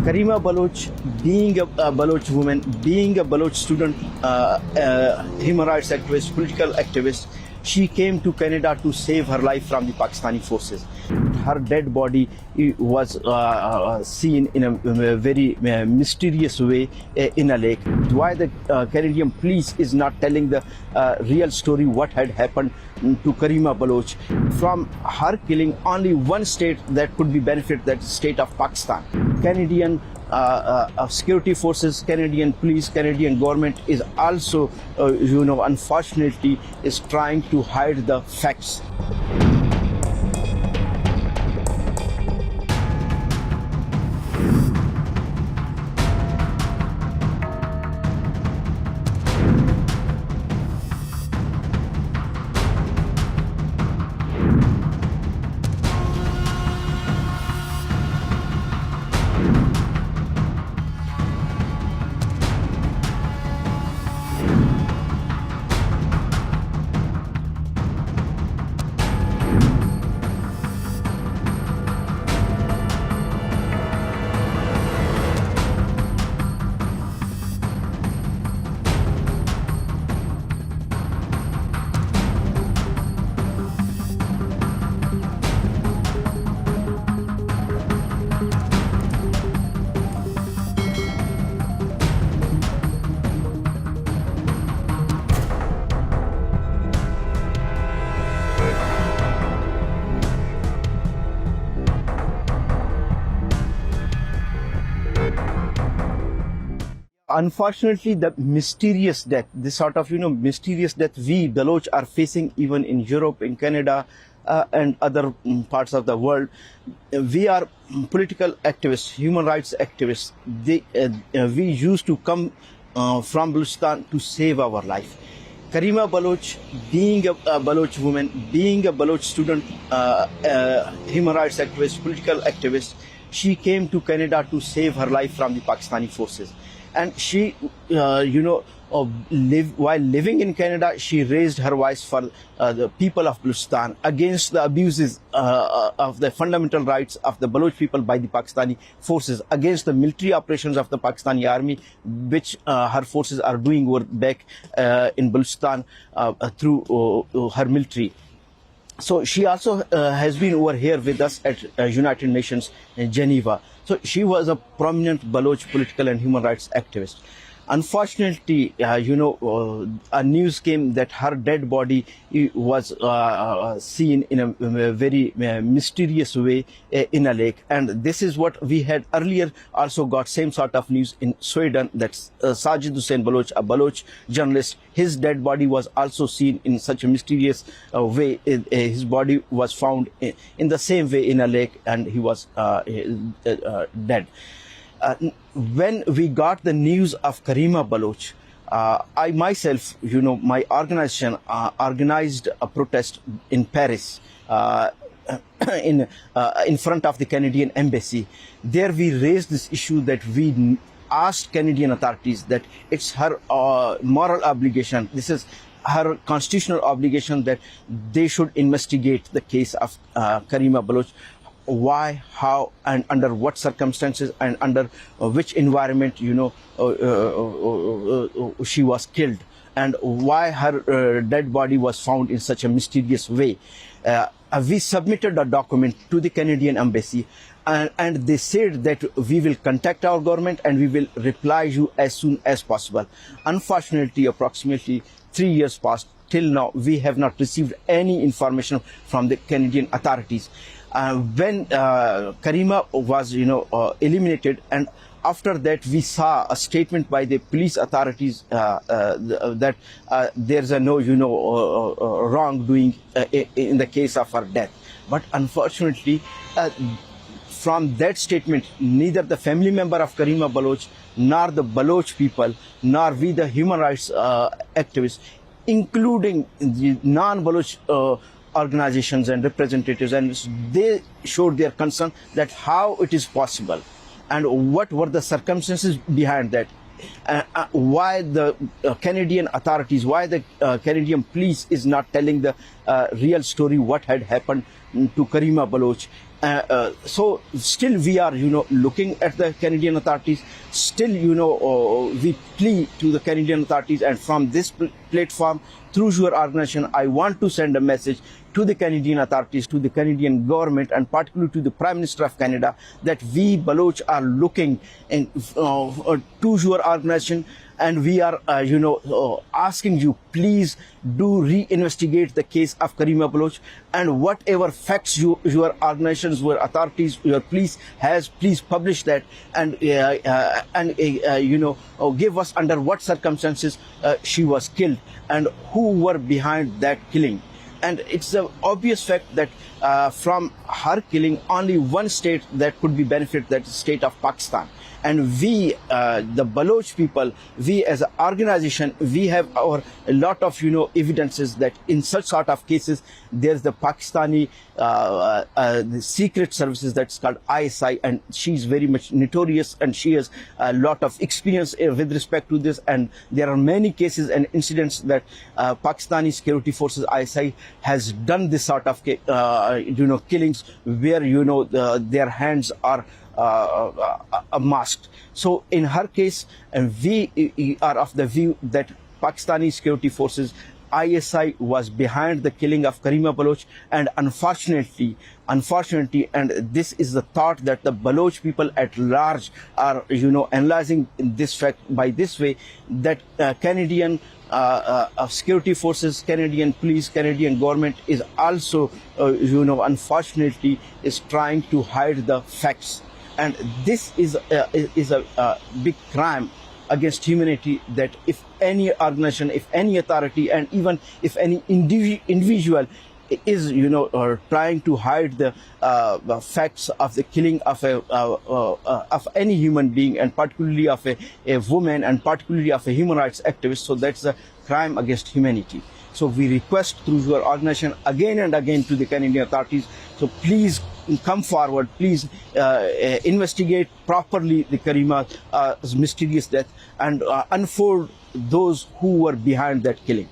Karima Baloch, being a Baloch woman, being a Baloch student, human rights activist, political activist, she came to Canada to save her life from the Pakistani forces. Her dead body was seen in a very mysterious way in a lake. Why the Canadian police is not telling the real story, what had happened to Karima Baloch. From her killing, only one state that could be benefited, that state of Pakistan. Canadian security forces, Canadian police, Canadian government is also, unfortunately, is trying to hide the facts. Unfortunately, the mysterious death, this sort of, mysterious death we Baloch are facing even in Europe, in Canada, and other parts of the world. We are political activists, human rights activists. We used to come from Balochstan to save our life. Karima Baloch, being a Baloch woman, being a Baloch student, human rights activist, political activist, she came to Canada to save her life from the Pakistani forces. And she, while living in Canada, she raised her voice for the people of Balochstan against the abuses of the fundamental rights of the Baloch people by the Pakistani forces, against the military operations of the Pakistani army, which her forces are doing over back in Balochstan through her military. So she also has been over here with us at United Nations in Geneva. So she was a prominent Baloch political and human rights activist. Unfortunately, a news came that her dead body was seen in a very mysterious way in a lake. And this is what we had earlier also got same sort of news in Sweden, that Sajid Hussain Baloch, a Baloch journalist, his dead body was also seen in such a mysterious way. His body was found in the same way in a lake, and he was dead. When we got the news of Karima Baloch, I myself, my organization organized a protest in Paris in front of the Canadian embassy. There we raised this issue that we asked Canadian authorities that it's her moral obligation, this is her constitutional obligation, that they should investigate the case of Karima Baloch. Why, how, and under what circumstances, and under which environment, she was killed, and why her dead body was found in such a mysterious way. We submitted a document to the Canadian embassy, and they said that we will contact our government and we will reply you as soon as possible. Unfortunately, approximately 3 years passed. Till now, we have not received any information from the Canadian authorities. When Karima was, eliminated, and after that we saw a statement by the police authorities that there's a no, wrongdoing in the case of her death. But unfortunately, from that statement, neither the family member of Karima Baloch, nor the Baloch people, nor we the human rights activists, including the non-Baloch organizations and representatives, and they showed their concern that how it is possible and what were the circumstances behind that. why the Canadian authorities, why the Canadian police is not telling the real story, what had happened to Karima Baloch. So still we are, looking at the Canadian authorities. Still, we plea to the Canadian authorities, and from this platform, through your organization, I want to send a message to the Canadian authorities, to the Canadian government, and particularly to the Prime Minister of Canada, that we Baloch are looking to your organization, and we are, asking you, please do re-investigate the case of Karima Baloch, and whatever facts your organizations, your authorities, your police has, please publish that, and give us under what circumstances she was killed and who were behind that killing. And it's an obvious fact that from her killing, only one state that could be benefited, that is the state of Pakistan. And we, the Baloch people, we as an organization, we have a lot of, evidences that in such sort of cases, there's the Pakistani the secret services that's called ISI, and she's very much notorious, and she has a lot of experience with respect to this. And there are many cases and incidents that Pakistani security forces ISI has done this sort of killings where their hands are masked. So in her case, and we are of the view that Pakistani security forces ISI was behind the killing of Karima Baloch, and unfortunately, and this is the thought that the Baloch people at large are, analyzing this fact by this way, that Canadian security forces, Canadian police, Canadian government is also, unfortunately, is trying to hide the facts. And this is a big crime against humanity, that if any organization, if any authority, and even if any individual is, trying to hide the facts of the killing of any human being, and particularly of a woman, and particularly of a human rights activist, so that's a crime against humanity. So we request through your organization again and again to the Canadian authorities, so please come forward, please investigate properly the Karima's mysterious death, and unfold those who were behind that killing.